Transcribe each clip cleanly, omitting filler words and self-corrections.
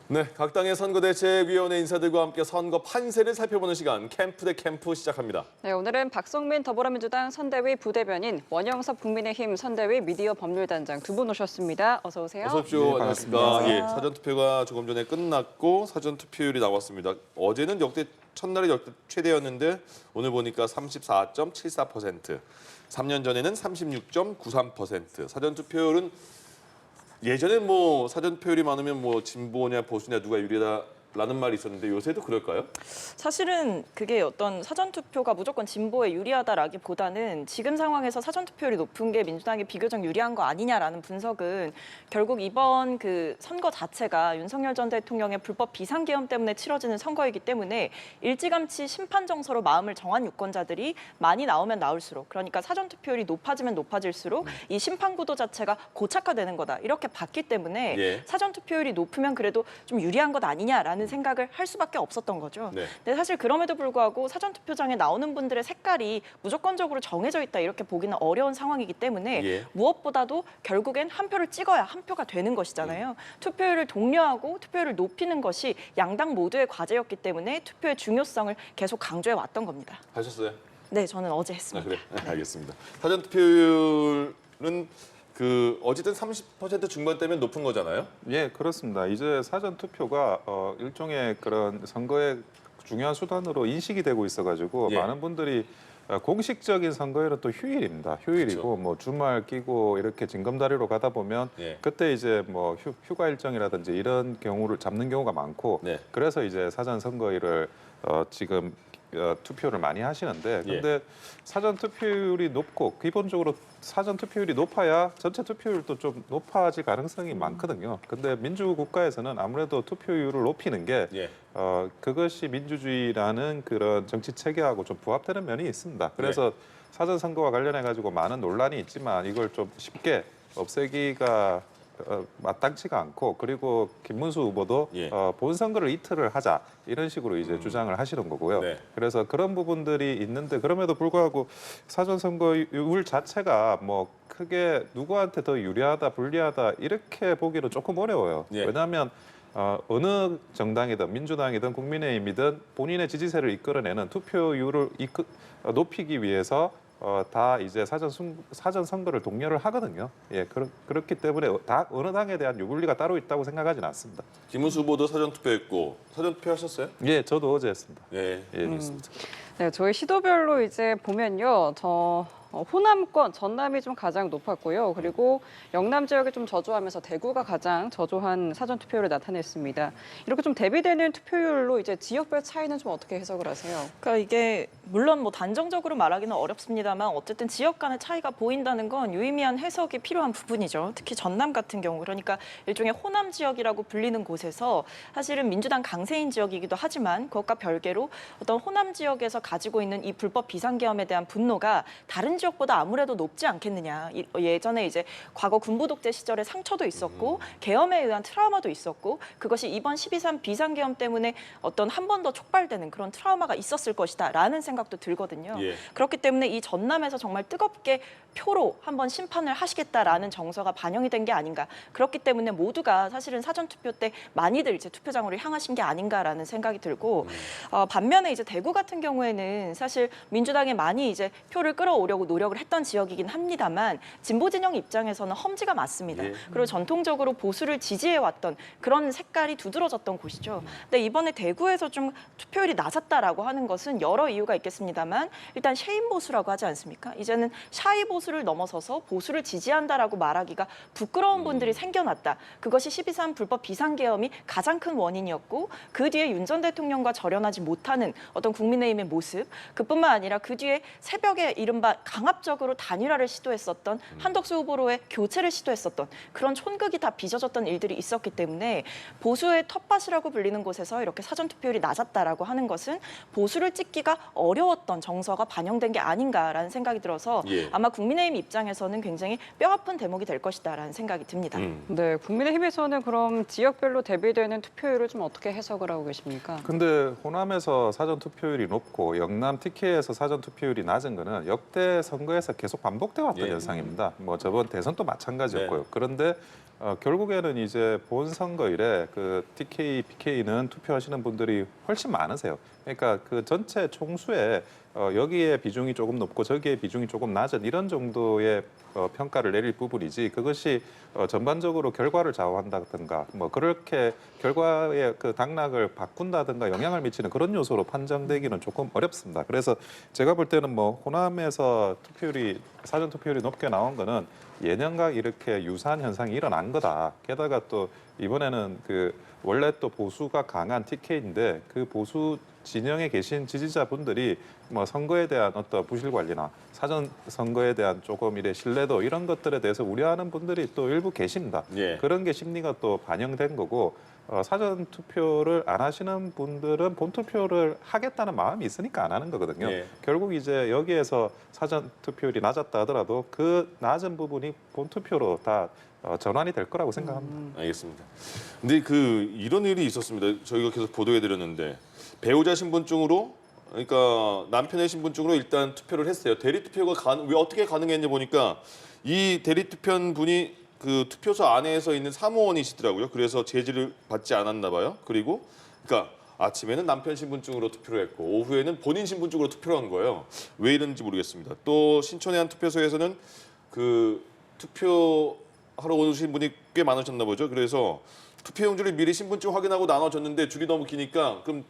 네, 각 당의 선거대책위원회 인사들과 함께 선거 판세를 살펴보는 시간 캠프 대 캠프 시작합니다. 네, 오늘은 박성민 더불어민주당 선대위 부대변인, 원영섭 국민의힘 선대위 미디어 법률단장 두 분 오셨습니다. 어서 오세요. 어서 오십시오. 네, 안녕하십니까. 반갑습니다. 예, 사전투표가 조금 전에 끝났고 사전투표율이 나왔습니다. 어제는 첫날이 역대 최대였는데 오늘 보니까 34.74%, 3년 전에는 36.93%. 사전투표율은 예전에 뭐 사전투표율이 많으면 뭐 진보냐 보수냐 누가 유리하다라는 말이 있었는데 요새도 그럴까요? 사실은 그게 어떤 사전투표가 무조건 진보에 유리하다라기보다는 지금 상황에서 사전투표율이 높은 게 민주당이 비교적 유리한 거 아니냐라는 분석은 결국 이번 그 선거 자체가 윤석열 전 대통령의 불법 비상계엄 때문에 치러지는 선거이기 때문에 일찌감치 심판 정서로 마음을 정한 유권자들이 많이 나오면 나올수록, 그러니까 사전투표율이 높아지면 높아질수록 이 심판 구도 자체가 고착화되는 거다 이렇게 봤기 때문에 예. 사전투표율이 높으면 그래도 좀 유리한 것 아니냐라는 생각을 할 수밖에 없었던 거죠. 네. 근데 사실 그럼에도 불구하고 사전투표장에 나오는 분들의 색깔이 무조건적으로 정해져 있다 이렇게 보기는 어려운 상황이기 때문에 예. 무엇보다도 결국엔 한 표를 찍어야 한 표가 되는 것이잖아요. 투표율을 독려하고 투표율을 높이는 것이 양당 모두의 과제였기 때문에 투표의 중요성을 계속 강조해 왔던 겁니다. 하셨어요? 네, 저는 어제 아, 했습니다. 그래. 네, 알겠습니다. 사전투표율은 어쨌든 30% 중반대면 높은 거잖아요. 예, 그렇습니다. 이제 사전 투표가 일종의 그런 선거의 중요한 수단으로 인식이 되고 있어가지고 예. 많은 분들이 공식적인 선거일은 또 휴일입니다. 휴일이고 그렇죠. 뭐 주말 끼고 이렇게 징검다리로 가다 보면 예. 그때 이제 뭐 휴가 일정이라든지 이런 경우를 잡는 경우가 많고 네. 그래서 이제 사전 선거일을 지금 투표를 많이 하시는데 근데 사전 투표율이 높고 기본적으로 사전 투표율이 높아야 전체 투표율도 좀 높아질 가능성이 많거든요. 근데 민주국가에서는 아무래도 투표율을 높이는 게 예. 그것이 민주주의라는 그런 정치 체계하고 좀 부합되는 면이 있습니다. 그래서 사전 선거와 관련해 가지고 많은 논란이 있지만 이걸 좀 쉽게 없애기가 마땅치가 않고, 그리고 김문수 후보도 예. 본선거를 이틀을 하자 이런 식으로 이제 주장을 하시는 거고요. 네. 그래서 그런 부분들이 있는데 그럼에도 불구하고 사전 선거율 자체가 뭐 크게 누구한테 더 유리하다 불리하다 이렇게 보기는 조금 어려워요. 예. 왜냐하면 어느 정당이든 민주당이든 국민의힘이든 본인의 지지세를 이끌어내는 투표율을 높이기 위해서 다 이제 사전 선거를 독려를 하거든요. 예, 그렇기 때문에 어느 당에 대한 유불리가 따로 있다고 생각하지는 않습니다. 김문수 후보도 사전투표했고 사전투표 하셨어요? 예, 저도 어제 했습니다. 네, 알겠습니다. 네, 저희 시도별로 이제 보면요, 호남권, 전남이 좀 가장 높았고요. 그리고 영남 지역이 좀 저조하면서 대구가 가장 저조한 사전 투표율을 나타냈습니다. 이렇게 좀 대비되는 투표율로 이제 지역별 차이는 좀 어떻게 해석을 하세요? 그러니까 이게 물론 뭐 단정적으로 말하기는 어렵습니다만 어쨌든 지역 간의 차이가 보인다는 건 유의미한 해석이 필요한 부분이죠. 특히 전남 같은 경우, 그러니까 일종의 호남 지역이라고 불리는 곳에서 사실은 민주당 강세인 지역이기도 하지만 그것과 별개로 어떤 호남 지역에서 가지고 있는 이 불법 비상계엄에 대한 분노가 다른 지역보다 아무래도 높지 않겠느냐. 예전에 이제 과거 군부 독재 시절에 상처도 있었고 계엄에 의한 트라우마도 있었고 그것이 이번 12.3 비상계엄 때문에 어떤 한 번 더 촉발되는 그런 트라우마가 있었을 것이다라는 생각도 들거든요. 예. 그렇기 때문에 이 전남에서 정말 뜨겁게 표로 한번 심판을 하시겠다라는 정서가 반영이 된 게 아닌가. 그렇기 때문에 모두가 사실은 사전투표 때 많이들 이제 투표장으로 향하신 게 아닌가라는 생각이 들고 반면에 이제 대구 같은 경우에는 사실 민주당에 많이 이제 표를 끌어오려고 노력을 했던 지역이긴 합니다만 진보 진영 입장에서는 험지가 맞습니다. 예. 그리고 전통적으로 보수를 지지해왔던 그런 색깔이 두드러졌던 곳이죠. 근데 이번에 대구에서 좀 투표율이 낮았다라고 하는 것은 여러 이유가 있겠습니다만 일단 쉐임 보수라고 하지 않습니까? 이제는 샤이 보수를 넘어서서 보수를 지지한다라고 말하기가 부끄러운 분들이 생겨났다. 그것이 12.3 불법 비상계엄이 가장 큰 원인이었고 그 뒤에 윤 전 대통령과 절연하지 못하는 어떤 국민의힘의 모습, 그뿐만 아니라 그 뒤에 새벽에 이른바 강압적으로 단일화를 시도했었던 한덕수 후보로의 교체를 시도했었던 그런 촌극이 다 빚어졌던 일들이 있었기 때문에 보수의 텃밭이라고 불리는 곳에서 이렇게 사전투표율이 낮았다라고 하는 것은 보수를 찍기가 어려웠던 정서가 반영된 게 아닌가라는 생각이 들어서 예. 아마 국민의힘 입장에서는 굉장히 뼈아픈 대목이 될 것이다라는 생각이 듭니다. 네, 국민의힘에서는 그럼 지역별로 대비되는 투표율을 좀 어떻게 해석을 하고 계십니까? 근데 호남에서 사전 투표율이 높고 영남 TK에서 사전 투표율이 낮은 거는 역대 선거에서 계속 반복돼 왔던 예. 현상입니다. 뭐 저번 대선도 마찬가지였고요. 네. 그런데 결국에는 이제 본 선거일에 그 TK, PK는 투표하시는 분들이 훨씬 많으세요. 그러니까 그 전체 총수에 여기에 비중이 조금 높고 저기에 비중이 조금 낮은 이런 정도의 평가를 내릴 부분이지 그것이 전반적으로 결과를 좌우한다든가 뭐 그렇게 결과의 그 당락을 바꾼다든가 영향을 미치는 그런 요소로 판정되기는 조금 어렵습니다. 그래서 제가 볼 때는 뭐 호남에서 투표율이 사전 투표율이 높게 나온 거는 예년과 이렇게 유사한 현상이 일어난 거다. 게다가 또 이번에는 그 원래 또 보수가 강한 TK인데 그 보수 진영에 계신 지지자분들이 뭐 선거에 대한 어떤 부실 관리나 사전 선거에 대한 조금 이래 신뢰도 이런 것들에 대해서 우려하는 분들이 또 일부 계십니다. 예. 그런 게 심리가 또 반영된 거고 사전 투표를 안 하시는 분들은 본 투표를 하겠다는 마음이 있으니까 안 하는 거거든요. 예. 결국 이제 여기에서 사전 투표율이 낮았다 하더라도 그 낮은 부분이 본 투표로 다 전환이 될 거라고 생각합니다. 알겠습니다. 근데 그 이런 일이 있었습니다. 저희가 계속 보도해 드렸는데 배우자 신분증으로 그러니까 남편의 신분증으로 일단 투표를 했어요. 대리 투표가 왜 어떻게 가능했냐 보니까 이 대리 투표한 분이 그 투표소 안에서 있는 사무원이시더라고요. 그래서 제지를 받지 않았나 봐요. 그리고 그러니까 아침에는 남편 신분증으로 투표를 했고 오후에는 본인 신분증으로 투표를 한 거예요. 왜 이런지 모르겠습니다. 또 신촌의 한 투표소에서는 그 투표하러 오신 분이 꽤 많으셨나 보죠. 그래서 투표용지를 미리 신분증 확인하고 나눠줬는데 줄이 너무 기니까 그럼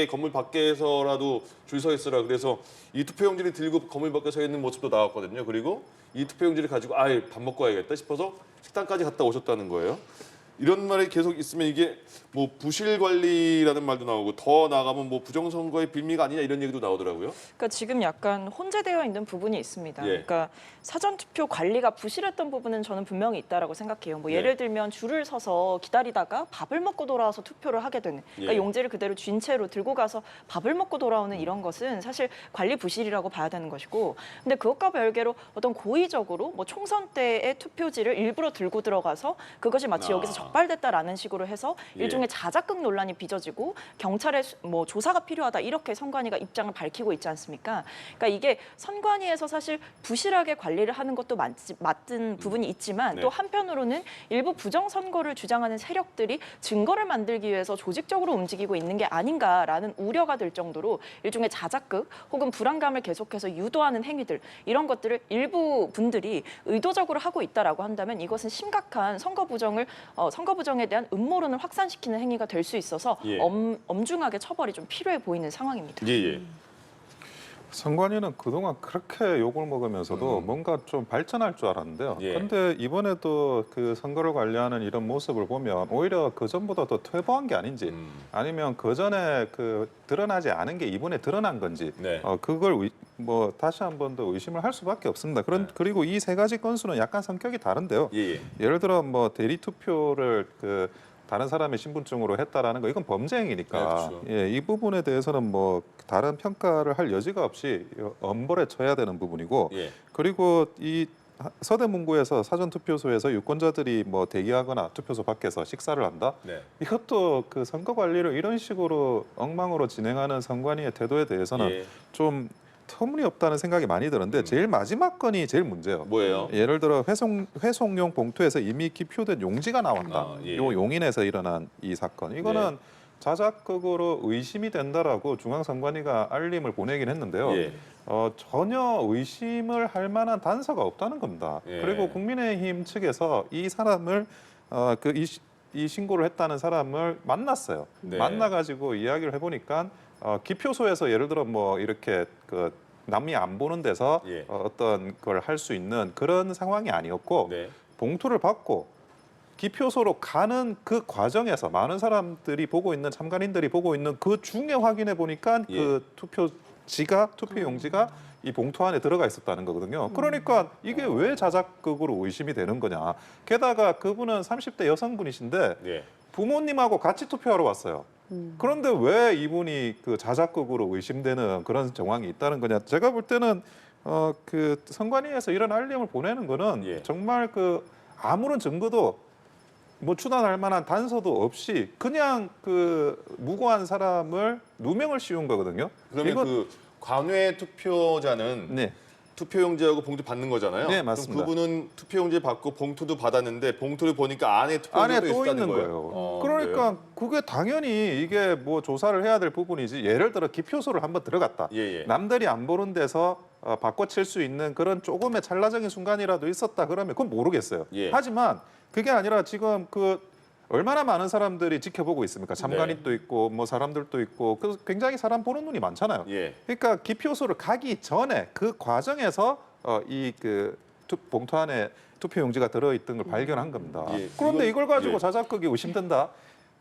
건물 밖에서라도 줄 서 있으라 그래서 이 투표용지를 들고 건물 밖에 서 있는 모습도 나왔거든요. 그리고 이 투표용지를 가지고 밥 먹고 와야겠다 싶어서 식당까지 갔다 오셨다는 거예요. 이런 말이 계속 있으면 이게 뭐 부실 관리라는 말도 나오고 더 나가면 뭐 부정선거의 빌미가 아니냐 이런 얘기도 나오더라고요. 그러니까 지금 약간 혼재되어 있는 부분이 있습니다. 예. 그러니까 사전 투표 관리가 부실했던 부분은 저는 분명히 있다라고 생각해요. 뭐 예. 예를 들면 줄을 서서 기다리다가 밥을 먹고 돌아와서 투표를 하게 되는. 그러니까 예. 용지를 그대로 쥔 채로 들고 가서 밥을 먹고 돌아오는 이런 것은 사실 관리 부실이라고 봐야 되는 것이고. 근데 그것과 별개로 어떤 고의적으로 뭐 총선 때의 투표지를 일부러 들고 들어가서 그것이 마치 여기서 적발됐다라는 식으로 해서 예. 일종의 자작극 논란이 빚어지고 경찰의 뭐 조사가 필요하다 이렇게 선관위가 입장을 밝히고 있지 않습니까? 그러니까 이게 선관위에서 사실 부실하게 관리를 하는 것도 맞은 부분이 있지만 네. 또 한편으로는 일부 부정 선거를 주장하는 세력들이 증거를 만들기 위해서 조직적으로 움직이고 있는 게 아닌가라는 우려가 될 정도로 일종의 자작극 혹은 불안감을 계속해서 유도하는 행위들 이런 것들을 일부 분들이 의도적으로 하고 있다라고 한다면 이것은 심각한 선거 부정에 대한 음모론을 확산시키는 행위가 될 수 있어서 예. 엄중하게 처벌이 좀 필요해 보이는 상황입니다. 예. 선관위는 그동안 그렇게 욕을 먹으면서도 뭔가 좀 발전할 줄 알았는데요. 예. 그런데 이번에도 그 선거를 관리하는 이런 모습을 보면 오히려 그 전보다 더 퇴보한 게 아닌지 아니면 그 전에 그 드러나지 않은 게 이번에 드러난 건지 네. 그걸 뭐 다시 한 번 더 의심을 할 수밖에 없습니다. 네. 그리고 이 세 가지 건수는 약간 성격이 다른데요. 예. 예를 들어 뭐 대리 투표를 그 다른 사람의 신분증으로 했다라는 거 이건 범죄 행위니까 네, 그렇죠. 예, 이 부분에 대해서는 뭐 다른 평가를 할 여지가 없이 엄벌에 처해야 되는 부분이고 예. 그리고 이 서대문구에서 사전 투표소에서 유권자들이 뭐 대기하거나 투표소 밖에서 식사를 한다. 네. 이것도 그 선거 관리를 이런 식으로 엉망으로 진행하는 선관위의 태도에 대해서는 예. 좀 터무니없다는 생각이 많이 드는데 제일 마지막 건이 제일 문제예요. 뭐예요? 예를 들어 회송용 봉투에서 이미 기표된 용지가 나왔다. 아, 예. 요 용인에서 일어난 이 사건. 이거는 네. 자작극으로 의심이 된다라고 중앙선관위가 알림을 보내긴 했는데요. 예. 전혀 의심을 할 만한 단서가 없다는 겁니다. 예. 그리고 국민의힘 측에서 이 사람을 이 신고를 했다는 사람을 만났어요. 네. 만나가지고 이야기를 해보니까 기표소에서 예를 들어 뭐 이렇게 그 남이 안 보는 데서 예. 어떤 걸 할 수 있는 그런 상황이 아니었고 네. 봉투를 받고 기표소로 가는 그 과정에서 많은 사람들이 보고 있는 참관인들이 보고 있는 그 중에 확인해 보니까 예. 그 투표용지가 이 봉투 안에 들어가 있었다는 거거든요. 그러니까 이게 왜 자작극으로 의심이 되는 거냐. 게다가 그분은 30대 여성분이신데 예. 부모님하고 같이 투표하러 왔어요. 그런데 왜 이분이 그 자작극으로 의심되는 그런 정황이 있다는 거냐? 제가 볼 때는 그 선관위에서 이런 알림을 보내는 거는 예. 정말 그 아무런 증거도 뭐 추단할 만한 단서도 없이 그냥 그 무고한 사람을 누명을 씌운 거거든요. 그러면 이건- 그 관외 투표자는 네. 투표용지하고 봉투 받는 거잖아요. 네, 맞습니다. 그럼 그분은 투표용지 받고 봉투도 받았는데 봉투를 보니까 안에 투표용지가 안에 또 있다는 있는 거예요. 거예요. 그러니까 그게 당연히 이게 뭐 조사를 해야 될 부분이지. 예를 들어 기표소를 한번 들어갔다. 예, 예. 남들이 안 보는 데서 바꿔칠 수 있는 그런 조금의 찰나적인 순간이라도 있었다 그러면 그건 모르겠어요. 예. 하지만 그게 아니라 지금 그 얼마나 많은 사람들이 지켜보고 있습니까? 참관인도 있고 뭐 사람들도 있고 그래서 굉장히 사람 보는 눈이 많잖아요. 예. 그러니까 기표소를 가기 전에 그 과정에서 이 그 봉투 안에 투표용지가 들어있던 걸 발견한 겁니다. 예, 그런데 이건- 이걸 가지고 예. 자작극이 의심된다.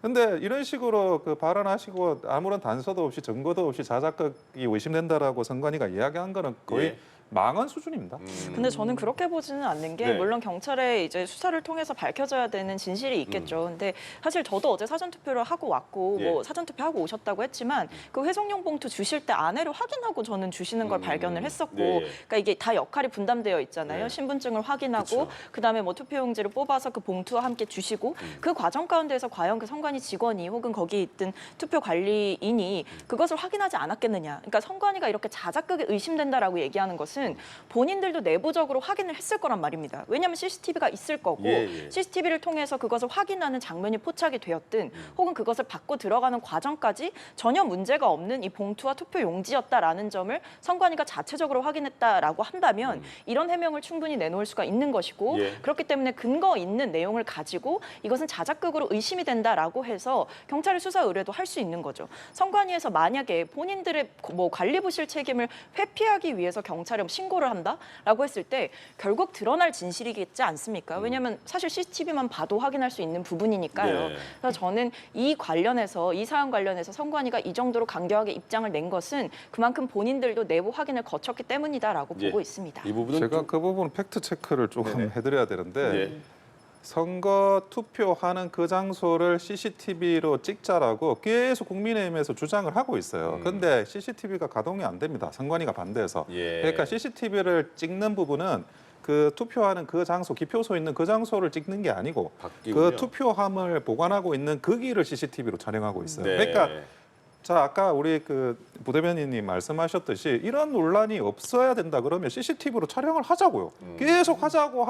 근데 이런 식으로 그 발언하시고 아무런 단서도 없이 증거도 없이 자작극이 의심된다라고 선관위가 이야기한 거는 거의 예. 망언 수준입니다. 근데 저는 그렇게 보지는 않는 게 네. 물론 경찰의 이제 수사를 통해서 밝혀져야 되는 진실이 있겠죠. 근데 사실 저도 어제 사전 투표를 하고 왔고 예. 뭐 사전 투표하고 오셨다고 했지만 그 회송용 봉투 주실 때 안에를 확인하고 저는 주시는 걸 발견을 했었고 네. 그러니까 이게 다 역할이 분담되어 있잖아요. 네. 신분증을 확인하고 그쵸. 그다음에 뭐 투표용지를 뽑아서 그 봉투와 함께 주시고 그 과정 가운데서 과연 그 선관위 직원이 혹은 거기에 있던 투표 관리인이 그것을 확인하지 않았겠느냐. 그러니까 선관위가 이렇게 자작극에 의심된다라고 얘기하는 것은 본인들도 내부적으로 확인을 했을 거란 말입니다. 왜냐하면 CCTV가 있을 거고 예, 예. CCTV를 통해서 그것을 확인하는 장면이 포착이 되었든 혹은 그것을 받고 들어가는 과정까지 전혀 문제가 없는 이 봉투와 투표 용지였다라는 점을 선관위가 자체적으로 확인했다라고 한다면 이런 해명을 충분히 내놓을 수가 있는 것이고 예. 그렇기 때문에 근거 있는 내용을 가지고 이것은 자작극으로 의심이 된다라고 해서 경찰의 수사 의뢰도 할 수 있는 거죠. 선관위에서 만약에 본인들의 뭐 관리부실 책임을 회피하기 위해서 경찰에 신고를 한다라고 했을 때 결국 드러날 진실이겠지 않습니까? 왜냐하면 사실 CCTV만 봐도 확인할 수 있는 부분이니까요. 네. 그래서 저는 이 사안 관련해서 선관위가 이 정도로 강경하게 입장을 낸 것은 그만큼 본인들도 내부 확인을 거쳤기 때문이다라고 예. 보고 있습니다. 이 부분은 제가 좀- 그 부분 팩트 체크를 조금 네네. 해드려야 되는데 예. 선거 투표하는 그 장소를 CCTV로 찍자라고 계속 국민의힘에서 주장을 하고 있어요. 근데 CCTV가 가동이 안 됩니다. 선관위가 반대해서. 예. 그러니까 CCTV를 찍는 부분은 그 투표하는 그 장소, 기표소 있는 그 장소를 찍는 게 아니고 바뀌군요. 그 투표함을 보관하고 있는 그 길을 CCTV로 촬영하고 있어요. 네. 그러니까 자, 아까 우리 그 부대변인님 말씀하셨듯이 이런 논란이 없어야 된다 그러면 CCTV로 촬영을 하자고요. 계속 하자고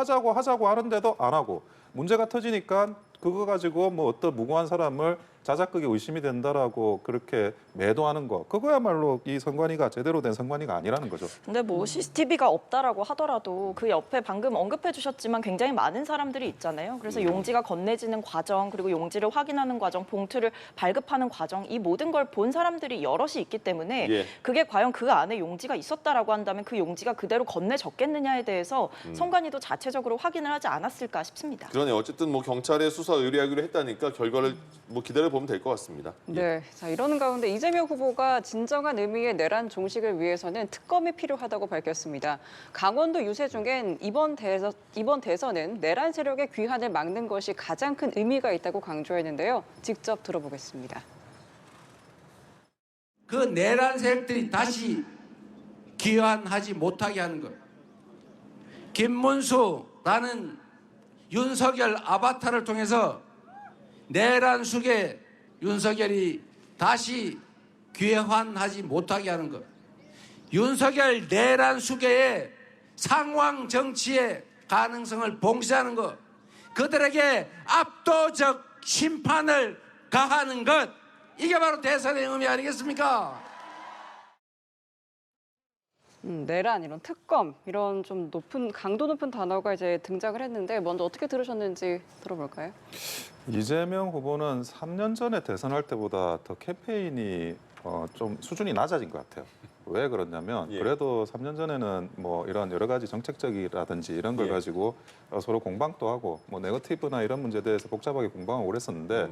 하는데도 안 하고 문제가 터지니까 그거 가지고 뭐 어떤 무고한 사람을 자작극에 의심이 된다라고 그렇게 매도하는 거 그거야말로 이 선관위가 제대로 된 선관위가 아니라는 거죠. 근데 뭐 CCTV가 없다라고 하더라도 그 옆에 방금 언급해 주셨지만 굉장히 많은 사람들이 있잖아요. 그래서 용지가 건네지는 과정, 그리고 용지를 확인하는 과정, 봉투를 발급하는 과정, 이 모든 걸 본 사람들이 여럿이 있기 때문에 예. 그게 과연 그 안에 용지가 있었다라고 한다면 그 용지가 그대로 건네졌겠느냐에 대해서 선관위도 자체적으로 확인을 하지 않았을까 싶습니다. 그러네. 어쨌든 뭐 경찰에 수사 의뢰하기로 했다니까 결과를 뭐 기다려 보면 될 것 같습니다. 네, 자 이러는 가운데 이재명 후보가 진정한 의미의 내란 종식을 위해서는 특검이 필요하다고 밝혔습니다. 강원도 유세중엔 이번 대선은 내란 세력의 귀환을 막는 것이 가장 큰 의미가 있다고 강조했는데요. 직접 들어보겠습니다. 그 내란 세력들이 다시 귀환하지 못하게 하는 것. 김문수라는 윤석열 아바타를 통해서 내란 속에 윤석열이 다시 귀환하지 못하게 하는 것. 윤석열 내란 수계의 상황 정치의 가능성을 봉쇄하는 것. 그들에게 압도적 심판을 가하는 것. 이게 바로 대선의 의미 아니겠습니까? 내란, 이런 특검, 이런 좀 강도 높은 단어가 이제 등장을 했는데 먼저 어떻게 들으셨는지 들어볼까요? 이재명 후보는 3년 전에 대선할 때보다 더 캠페인이 좀 수준이 낮아진 것 같아요. 왜 그러냐면 예. 그래도 3년 전에는 뭐 이런 여러 가지 정책적이라든지 이런 걸 예. 가지고 서로 공방도 하고 뭐 네거티브나 이런 문제에 대해서 복잡하게 공방을 오래 했었는데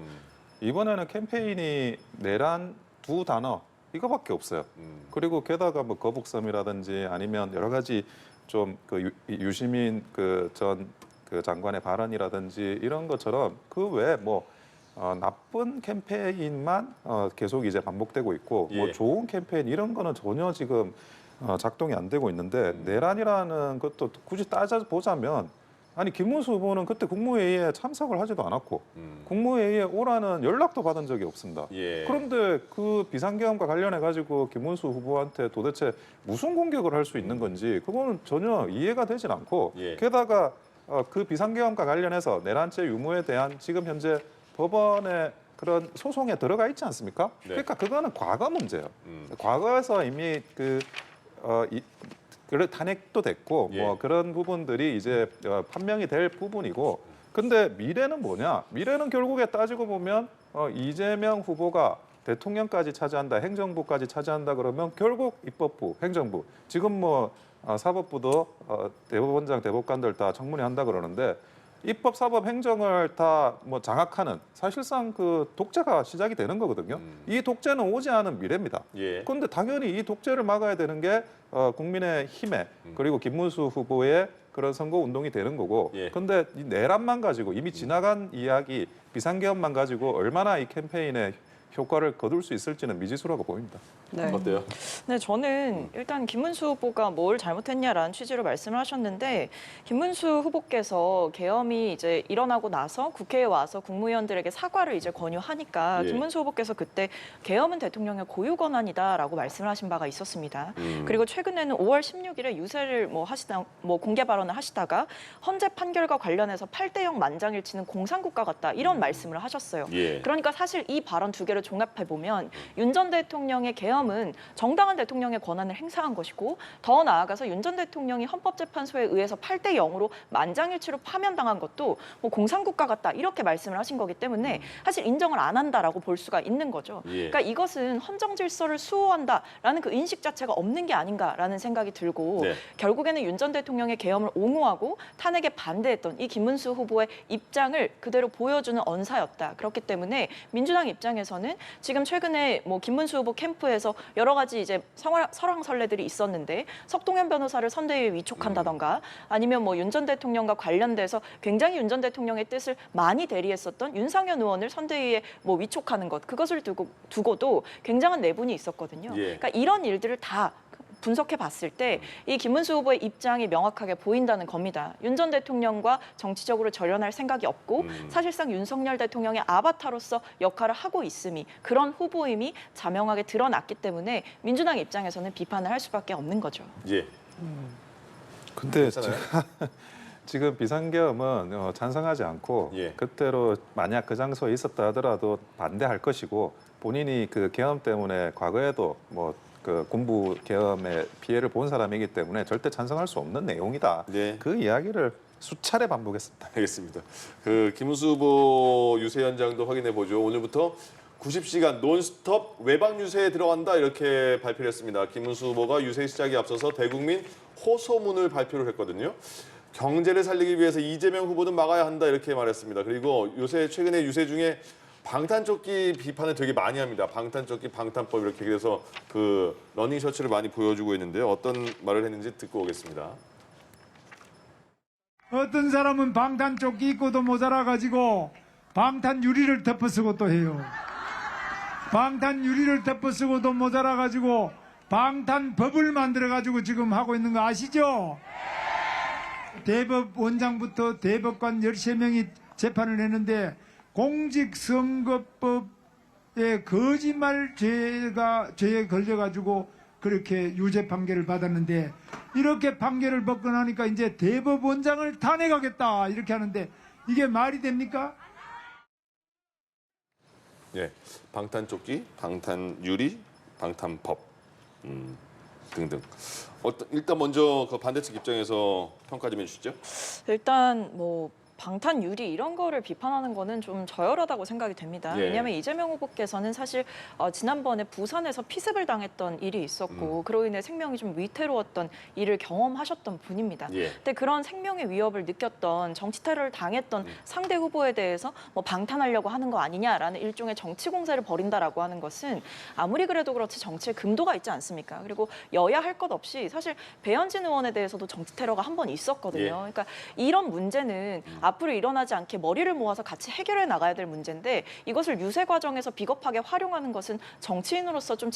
이번에는 캠페인이 내란 두 단어 이거밖에 없어요. 그리고 게다가 뭐 거북섬이라든지 아니면 여러 가지 좀 그 유시민 그 전 그 장관의 발언이라든지 이런 것처럼 그 외에 뭐 나쁜 캠페인만 계속 이제 반복되고 있고 뭐 예. 좋은 캠페인 이런 거는 전혀 지금 작동이 안 되고 있는데 내란이라는 것도 굳이 따져 보자면 아니 김문수 후보는 그때 국무회의에 참석을 하지도 않았고 국무회의에 오라는 연락도 받은 적이 없습니다. 예. 그런데 그 비상계엄과 관련해 가지고 김문수 후보한테 도대체 무슨 공격을 할 수 있는 건지 그거는 전혀 이해가 되질 않고 예. 게다가 그 비상계엄과 관련해서 내란죄 유무에 대한 지금 현재 법원의 그런 소송에 들어가 있지 않습니까? 네. 그러니까 그거는 과거 문제예요. 과거에서 이미 그래 탄핵도 됐고 예. 뭐 그런 부분들이 이제 판명이 될 부분이고 근데 미래는 뭐냐? 미래는 결국에 따지고 보면 이재명 후보가 대통령까지 차지한다, 행정부까지 차지한다 그러면 결국 입법부, 행정부 지금 뭐 사법부도 대법원장, 대법관들 다 청문회 한다 그러는데 입법, 사법, 행정을 다 뭐 장악하는 사실상 그 독재가 시작이 되는 거거든요. 이 독재는 오지 않은 미래입니다. 예. 그런데 당연히 이 독재를 막아야 되는 게 국민의힘의 그리고 김문수 후보의 그런 선거 운동이 되는 거고. 예. 그런데 이 내란만 가지고 이미 지나간 이야기, 비상계엄만 가지고 얼마나 이 캠페인에 효과를 거둘 수 있을지는 미지수라고 보입니다. 네. 어때요? 네, 저는 일단 김문수 후보가 뭘 잘못했냐라는 취지로 말씀을 하셨는데 김문수 후보께서 계엄이 이제 일어나고 나서 국회에 와서 국무위원들에게 사과를 이제 권유하니까 예. 김문수 후보께서 그때 계엄은 대통령의 고유 권한이다라고 말씀을 하신 바가 있었습니다. 그리고 최근에는 5월 16일에 유세를 뭐 공개 발언을 하시다가 헌재 판결과 관련해서 8대0 만장일치는 공산국가 같다 이런 말씀을 하셨어요. 예. 그러니까 사실 이 발언 두 개를 종합해 보면 윤 전 대통령의 계엄은 정당한 대통령의 권한을 행사한 것이고 더 나아가서 윤 전 대통령이 헌법재판소에 의해서 8대0으로 만장일치로 파면당한 것도 뭐 공산국가 같다 이렇게 말씀을 하신 거기 때문에 사실 인정을 안 한다라고 볼 수가 있는 거죠. 예. 그러니까 이것은 헌정 질서를 수호한다라는 그 인식 자체가 없는 게 아닌가라는 생각이 들고 네. 결국에는 윤 전 대통령의 계엄을 옹호하고 탄핵에 반대했던 이 김문수 후보의 입장을 그대로 보여주는 언사였다. 그렇기 때문에 민주당 입장에서는 지금 최근에 뭐 김문수 후보 캠프에서 여러 가지 이제 설왕설래들이 있었는데 석동현 변호사를 선대위에 위촉한다던가 아니면 뭐 윤 전 대통령과 관련돼서 굉장히 윤 전 대통령의 뜻을 많이 대리했었던 윤상현 의원을 선대위에 뭐 위촉하는 것 그것을 두고도 굉장한 내분이 있었거든요. 예. 그러니까 이런 일들을 다 분석해 봤을 때 이 김문수 후보의 입장이 명확하게 보인다는 겁니다. 윤 전 대통령과 정치적으로 절연할 생각이 없고 사실상 윤석열 대통령의 아바타로서 역할을 하고 있음이 그런 후보임이 자명하게 드러났기 때문에 민주당 입장에서는 비판을 할 수밖에 없는 거죠. 예. 근데 괜찮아요? 지금 비상계엄은 찬성하지 않고 예. 그때로 만약 그 장소에 있었다 하더라도 반대할 것이고 본인이 그 계엄 때문에 과거에도 뭐 그 군부 계엄의 피해를 본 사람이기 때문에 절대 찬성할 수 없는 내용이다. 네. 그 이야기를 수차례 반복했습니다. 알겠습니다. 그 김문수 후보 유세 현장도 확인해 보죠. 오늘부터 90시간 논스톱 외박 유세에 들어간다 이렇게 발표를 했습니다. 김문수 후보가 유세 시작에 앞서서 대국민 호소문을 발표를 했거든요. 경제를 살리기 위해서 이재명 후보는 막아야 한다 이렇게 말했습니다. 그리고 최근에 유세 중에 방탄조끼 비판을 되게 많이 합니다. 방탄조끼 방탄법 이렇게 그래서 그 러닝 셔츠를 많이 보여주고 있는데요. 어떤 말을 했는지 듣고 오겠습니다. 어떤 사람은 방탄조끼 입고도 모자라가지고 방탄 유리를 덮어쓰고 또 해요. 방탄 유리를 덮어쓰고도 모자라가지고 방탄법을 만들어가지고 지금 하고 있는 거 아시죠? 대법원장부터 대법관 13명이 재판을 했는데 공직선거법에 거짓말 죄에 걸려가지고 그렇게 유죄 판결을 받았는데 이렇게 판결을 받고 나니까 이제 대법원장을 탄핵하겠다 이렇게 하는데 이게 말이 됩니까? 예, 방탄조끼, 방탄유리, 방탄법 등등. 일단 먼저 그 반대측 입장에서 평가 좀 해주시죠. 일단 뭐 방탄 유리 이런 거를 비판하는 거는 좀 저열하다고 생각이 됩니다. 예. 왜냐하면 이재명 후보께서는 사실 지난번에 부산에서 피습을 당했던 일이 있었고 그로 인해 생명이 좀 위태로웠던 일을 경험하셨던 분입니다. 예. 근데 그런 생명의 위협을 느꼈던 정치 테러를 당했던 상대 후보에 대해서 뭐 방탄하려고 하는 거 아니냐라는 일종의 정치 공세를 벌인다라고 하는 것은 아무리 그래도 그렇지 정치에 금도가 있지 않습니까? 그리고 여야 할 것 없이 사실 배현진 의원에 대해서도 정치 테러가 한 번 있었거든요. 예. 그러니까 이런 문제는 앞으로 일어나지 않게 머리를 모아서 같이 해결해 나가야 될 문제인데 이것을 유세 과정에서 비겁하게 활용하는 것은 정치인으로서 좀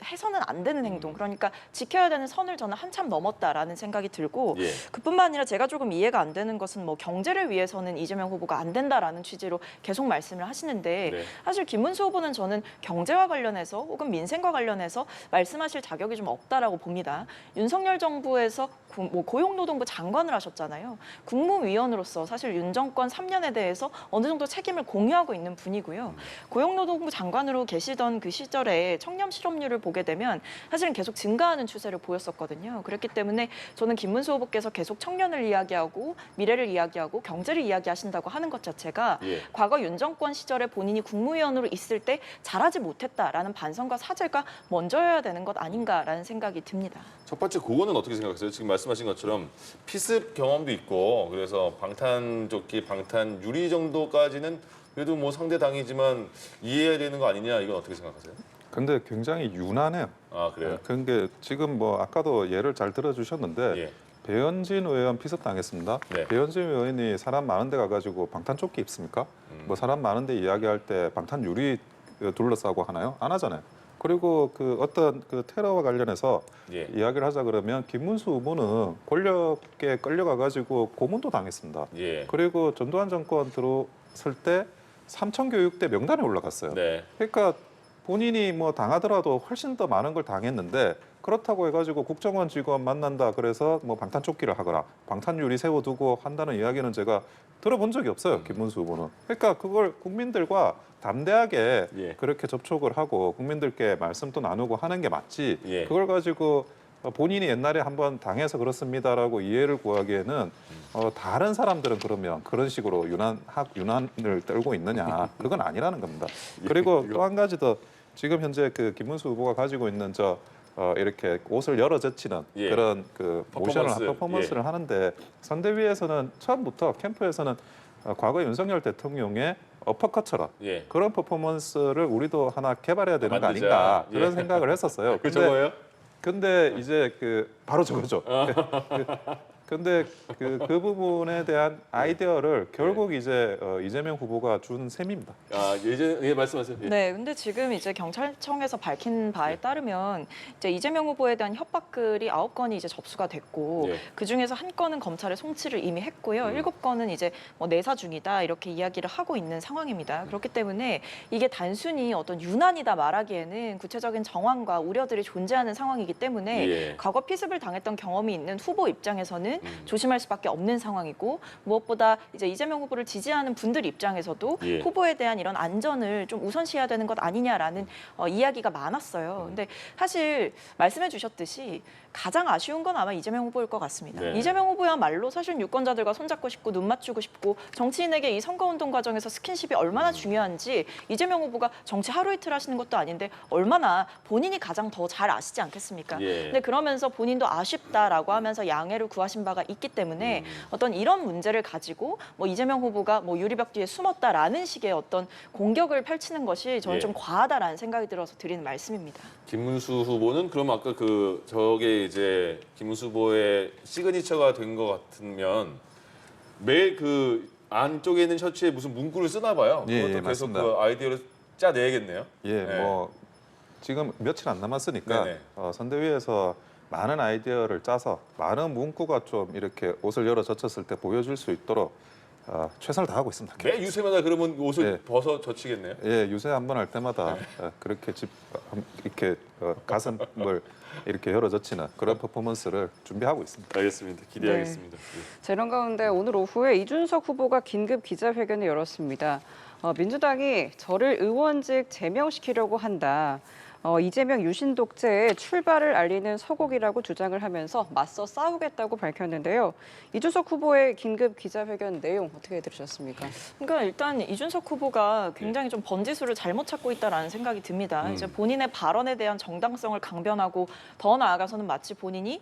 해서는 안 되는 행동. 그러니까 지켜야 되는 선을 저는 한참 넘었다라는 생각이 들고 예. 그뿐만 아니라 제가 조금 이해가 안 되는 것은 뭐 경제를 위해서는 이재명 후보가 안 된다라는 취지로 계속 말씀을 하시는데 네. 사실 김문수 후보는 저는 경제와 관련해서 혹은 민생과 관련해서 말씀하실 자격이 좀 없다라고 봅니다. 윤석열 정부에서 고용노동부 장관을 하셨잖아요. 국무위원으로서 사실 윤 정권 3년에 대해서 어느 정도 책임을 공유하고 있는 분이고요. 고용노동부 장관으로 계시던 그 시절에 청년 실업률을 보게 되면 사실은 계속 증가하는 추세를 보였었거든요. 그렇기 때문에 저는 김문수 후보께서 계속 청년을 이야기하고 미래를 이야기하고 경제를 이야기하신다고 하는 것 자체가 예. 과거 윤 정권 시절에 본인이 국무위원으로 있을 때 잘하지 못했다라는 반성과 사죄가 먼저여야 되는 것 아닌가라는 생각이 듭니다. 첫 번째 그거는 어떻게 생각하세요? 지금 말씀하신 것처럼 피습 경험도 있고 그래서 방탄조끼, 방탄 유리 정도까지는 그래도 뭐 상대 당이지만 이해해야 되는 거 아니냐 이건 어떻게 생각하세요? 근데 굉장히 유난해요. 아 그래요? 그게 지금 뭐 아까도 예를 잘 들어주셨는데 예. 배현진 의원 피습당했습니다. 네. 배현진 의원이 사람 많은 데 가가지고 방탄조끼 입습니까? 뭐 사람 많은 데 이야기할 때 방탄 유리 둘러싸고 하나요? 안 하잖아요. 그리고 그 어떤 그 테러와 관련해서 예. 이야기를 하자 그러면 김문수 후보는 권력에 끌려가가지고 고문도 당했습니다. 예. 그리고 전두환 정권 들어설 때 삼천교육대 명단에 올라갔어요. 네. 그러니까 본인이 뭐 당하더라도 훨씬 더 많은 걸 당했는데 그렇다고 해가지고 국정원 직원 만난다 그래서 뭐 방탄조끼를 하거나 방탄유리 세워두고 한다는 이야기는 제가 들어본 적이 없어요. 김문수 후보는. 그러니까 그걸 국민들과 담대하게 예. 그렇게 접촉을 하고 국민들께 말씀도 나누고 하는 게 맞지. 예. 그걸 가지고 본인이 옛날에 한번 당해서 그렇습니다라고 이해를 구하기에는 다른 사람들은 그러면 그런 식으로 유난을 떨고 있느냐 그건 아니라는 겁니다. 그리고 또 한 가지 더 지금 현재 그 김문수 후보가 가지고 있는 이렇게 옷을 열어 젖히는 예. 그런 그 퍼포먼스. 퍼포먼스를 하는데 선대위에서는 처음부터 캠프에서는 과거 윤석열 대통령의 어퍼컷처럼 예. 그런 퍼포먼스를 우리도 하나 개발해야 되는 거 만들자. 아닌가 예. 그런 생각을 했었어요. 그 저거예요? 근데 이제 바로 저거죠. 근데 그 부분에 대한 아이디어를 결국 이제 이재명 후보가 준 셈입니다. 아 예전 말씀하세요. 예. 네, 근데 지금 이제 경찰청에서 밝힌 바에 따르면 이제 이재명 후보에 대한 협박글이 9건이 이제 접수가 됐고 예. 그 중에서 한 건은 검찰에 송치를 이미 했고요. 7건은 이제 뭐 내사 중이다 이렇게 이야기를 하고 있는 상황입니다. 그렇기 때문에 이게 단순히 어떤 유난이다 말하기에는 구체적인 정황과 우려들이 존재하는 상황이기 때문에 예. 과거 피습을 당했던 경험이 있는 후보 입장에서는 조심할 수밖에 없는 상황이고 무엇보다 이제 이재명 후보를 지지하는 분들 입장에서도 예. 후보에 대한 이런 안전을 좀 우선시해야 되는 것 아니냐라는 이야기가 많았어요. 근데 사실 말씀해 주셨듯이 가장 아쉬운 건 아마 이재명 후보일 것 같습니다. 네. 이재명 후보야말로 사실 유권자들과 손잡고 싶고 눈 맞추고 싶고 정치인에게 이 선거운동 과정에서 스킨십이 얼마나 중요한지 이재명 후보가 정치 하루 이틀 하시는 것도 아닌데 얼마나 본인이 가장 더 잘 아시지 않겠습니까? 예. 근데 그러면서 본인도 아쉽다라고 하면서 양해를 구하신 바가 있기 때문에 어떤 이런 문제를 가지고 뭐 이재명 후보가 뭐 유리벽 뒤에 숨었다라는 식의 어떤 공격을 펼치는 것이 저는 예. 좀 과하다라는 생각이 들어서 드리는 말씀입니다. 김문수 후보는 그럼 아까 저게 이제 김문수 후보의 시그니처가 된 것 같으면 매일 그 안쪽에 있는 셔츠에 무슨 문구를 쓰나 봐요. 예, 그것도 예, 계속 맞습니다. 그 아이디어를 짜내야겠네요. 예, 네. 뭐 지금 며칠 안 남았으니까 네네. 선대위에서 많은 아이디어를 짜서 많은 문구가 좀 이렇게 옷을 열어 젖혔을 때 보여줄 수 있도록 최선을 다하고 있습니다. 매 유세마다 그러면 옷을 예. 벗어 젖히겠네요. 예, 유세 한 번 할 때마다 그렇게 이렇게 가슴을 이렇게 열어 젖히는 그런 퍼포먼스를 준비하고 있습니다. 알겠습니다. 기대하겠습니다. 자, 이런 가운데 오늘 오후에 이준석 후보가 긴급 기자회견을 열었습니다. 민주당이 저를 의원직 제명시키려고 한다. 이재명 유신 독재의 출발을 알리는 서곡이라고 주장을 하면서 맞서 싸우겠다고 밝혔는데요. 이준석 후보의 긴급 기자회견 내용 어떻게 들으셨습니까? 그러니까 일단 이준석 후보가 굉장히 좀 번지수를 잘못 찾고 있다라는 생각이 듭니다. 이제 본인의 발언에 대한 정당성을 강변하고 더 나아가서는 마치 본인이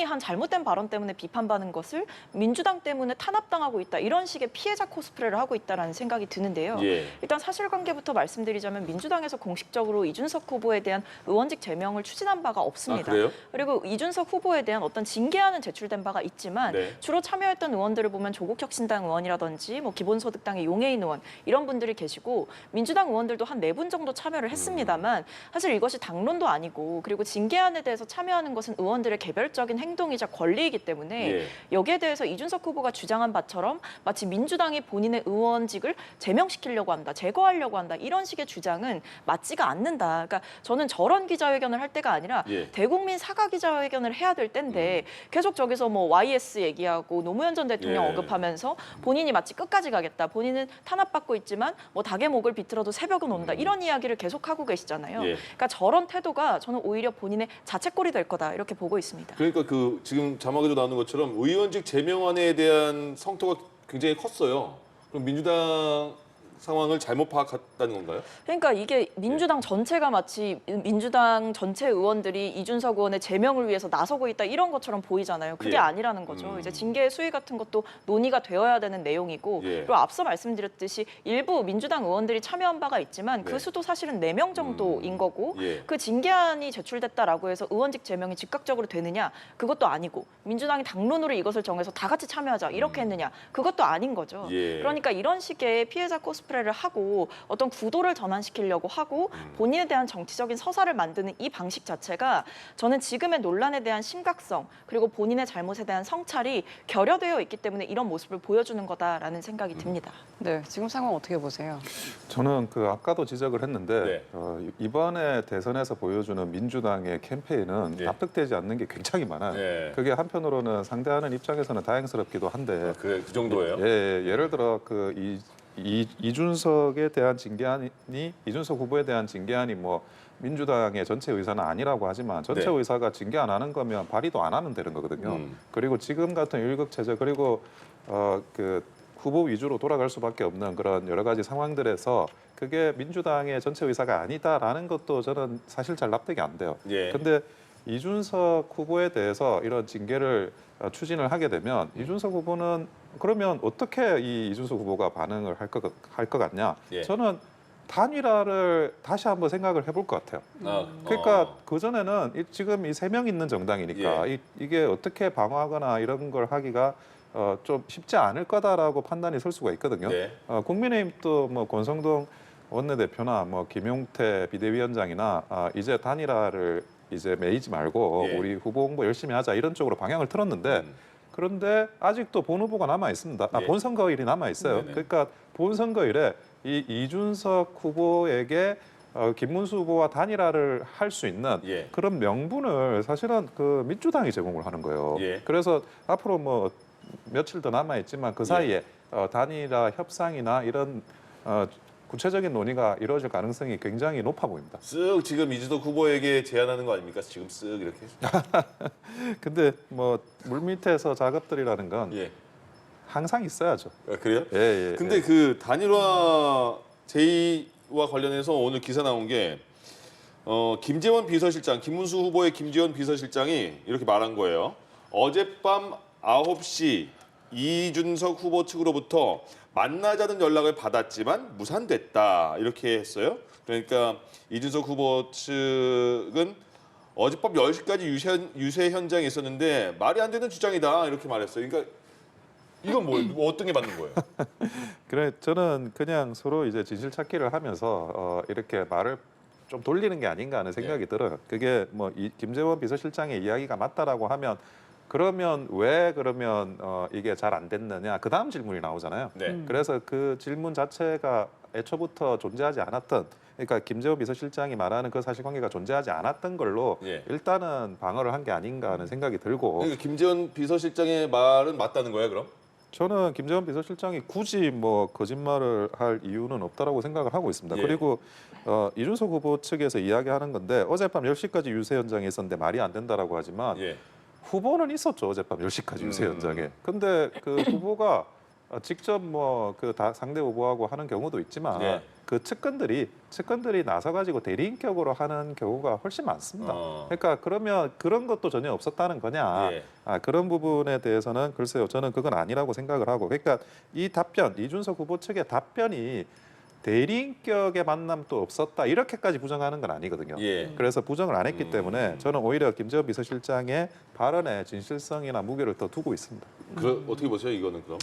한 잘못된 발언 때문에 비판받는 것을 민주당 때문에 탄압당하고 있다 이런 식의 피해자 코스프레를 하고 있다라는 생각이 드는데요. 예. 일단 사실관계부터 말씀드리자면 민주당에서 공식적으로 이준석 후보에 후보에 대한 의원직 제명을 추진한 바가 없습니다. 아, 그래요? 그리고 이준석 후보에 대한 어떤 징계안은 제출된 바가 있지만 네. 주로 참여했던 의원들을 보면 조국혁신당 의원이라든지 뭐 기본소득당의 용해인 의원 이런 분들이 계시고 민주당 의원들도 한 4분 정도 참여를 했습니다만 사실 이것이 당론도 아니고 그리고 징계안에 대해서 참여하는 것은 의원들의 개별적인 행동이자 권리이기 때문에 예. 여기에 대해서 이준석 후보가 주장한 바처럼 마치 민주당이 본인의 의원직을 제명시키려고 한다, 제거하려고 한다 이런 식의 주장은 맞지가 않는다. 그러니까 저는 저런 기자회견을 할 때가 아니라 예. 대국민 사과 기자회견을 해야 될 때인데 계속 저기서 뭐 YS 얘기하고 노무현 전 대통령 예. 언급하면서 본인이 마치 끝까지 가겠다. 본인은 탄압받고 있지만 뭐 닭의 목을 비틀어도 새벽은 온다. 이런 이야기를 계속하고 계시잖아요. 예. 그러니까 저런 태도가 저는 오히려 본인의 자책골이 될 거다 이렇게 보고 있습니다. 그러니까 그 지금 자막에도 나오는 것처럼 의원직 제명안에 대한 성토가 굉장히 컸어요. 그럼 민주당 상황을 잘못 파악했다는 건가요? 그러니까 이게 민주당 전체가 마치 민주당 전체 의원들이 이준석 의원의 제명을 위해서 나서고 있다 이런 것처럼 보이잖아요. 그게 예. 아니라는 거죠. 이제 징계 수위 같은 것도 논의가 되어야 되는 내용이고 예. 그리고 앞서 말씀드렸듯이 일부 민주당 의원들이 참여한 바가 있지만 그 네. 수도 사실은 4명 정도인 거고 예. 그 징계안이 제출됐다라고 해서 의원직 제명이 즉각적으로 되느냐 그것도 아니고 민주당이 당론으로 이것을 정해서 다 같이 참여하자 이렇게 했느냐 그것도 아닌 거죠. 예. 그러니까 이런 식의 피해자 코스프레를 하고 어떤 구도를 전환시키려고 하고 본인에 대한 정치적인 서사를 만드는 이 방식 자체가 저는 지금의 논란에 대한 심각성 그리고 본인의 잘못에 대한 성찰이 결여되어 있기 때문에 이런 모습을 보여주는 거다라는 생각이 듭니다. 네, 지금 상황 어떻게 보세요? 저는 그 아까도 지적을 했는데 네. 이번에 대선에서 보여주는 민주당의 캠페인은 네. 납득되지 않는 게 굉장히 많아요. 네. 그게 한편으로는 상대하는 입장에서는 다행스럽기도 한데 그래 그 정도예요? 예, 예를 들어 그 이준석에 대한 징계안이 이준석 후보에 대한 징계안이 뭐 민주당의 전체 의사는 아니라고 하지만 전체 네. 의사가 징계 안 하는 거면 발의도 안 하면 되는 거거든요. 그리고 지금 같은 일극 체제 그리고 그 후보 위주로 돌아갈 수밖에 없는 그런 여러 가지 상황들에서 그게 민주당의 전체 의사가 아니다라는 것도 저는 사실 잘 납득이 안 돼요. 예. 근데 이준석 후보에 대해서 이런 징계를 추진을 하게 되면 이준석 후보는 그러면 어떻게 이 이준석 후보가 반응을 할 것 같냐? 예. 저는 단일화를 다시 한번 생각을 해볼 것 같아요. 그러니까 그 전에는 지금 이 3명 있는 정당이니까 예. 이게 어떻게 방어하거나 이런 걸 하기가 좀 쉽지 않을 거다라고 판단이 설 수가 있거든요. 네. 국민의힘도 뭐 권성동 원내대표나 뭐 김용태 비대위원장이나 이제 단일화를 이제 매이지 말고 예. 우리 후보 홍보 열심히 하자 이런 쪽으로 방향을 틀었는데 그런데 아직도 본 후보가 남아 있습니다. 예. 본 선거일이 남아 있어요. 네네. 그러니까 본 선거일에 이 이준석 후보에게 김문수 후보와 단일화를 할 수 있는 예. 그런 명분을 사실은 그 민주당이 제공을 하는 거예요. 예. 그래서 앞으로 뭐 며칠 더 남아 있지만 그 사이에 단일화 협상이나 이런 구체적인 논의가 이루어질 가능성이 굉장히 높아 보입니다. 쓱 지금 이준석 후보에게 제안하는 거 아닙니까? 지금 쓱 이렇게. 근데 뭐 물밑에서 작업들이라는 건 예. 항상 있어야죠. 아, 그래요? 예. 근데 그 단일화 제의와 관련해서 오늘 기사 나온 게 김재원 비서실장, 김문수 후보의 김재원 비서실장이 이렇게 말한 거예요. 어젯밤 9시 이준석 후보 측으로부터 만나자는 연락을 받았지만 무산됐다 이렇게 했어요. 그러니까 이준석 후보 측은 어젯밤 10시까지 유세 현장에 있었는데 말이 안 되는 주장이다 이렇게 말했어요. 그러니까 이건 뭐 어떤 게 맞는 거예요? 그래 저는 그냥 서로 이제 진실 찾기를 하면서 이렇게 말을 좀 돌리는 게 아닌가 하는 생각이 들어요. 그게 뭐 김재원 비서실장의 이야기가 맞다라고 하면 그러면 왜 그러면 이게 잘 안 됐느냐 그 다음 질문이 나오잖아요. 네. 그래서 그 질문 자체가 애초부터 존재하지 않았던 그러니까 김재원 비서실장이 말하는 그 사실관계가 존재하지 않았던 걸로 예. 일단은 방어를 한 게 아닌가 하는 생각이 들고 그러니까 김재원 비서실장의 말은 맞다는 거예요, 그럼? 저는 김재원 비서실장이 굳이 뭐 거짓말을 할 이유는 없다라고 생각을 하고 있습니다. 예. 그리고 이준석 후보 측에서 이야기하는 건데 어젯밤 10시까지 유세 현장에 있었는데 말이 안 된다라고 하지만 예. 후보는 있었죠. 어젯밤 10시까지 유세 현장에. 근데 그 후보가 직접 뭐 그 상대 후보하고 하는 경우도 있지만 예. 그 측근들이 나서 가지고 대리인격으로 하는 경우가 훨씬 많습니다. 그러니까 그러면 그런 것도 전혀 없었다는 거냐? 예. 그런 부분에 대해서는 글쎄요. 저는 그건 아니라고 생각을 하고. 그러니까 이 답변 이준석 후보 측의 답변이 대리인격의 만남도 없었다 이렇게까지 부정하는 건 아니거든요. 예. 그래서 부정을 안 했기 때문에 저는 오히려 김재원 비서실장의 발언에 진실성이나 무게를 더 두고 있습니다. 어떻게 보세요, 이거는 그럼?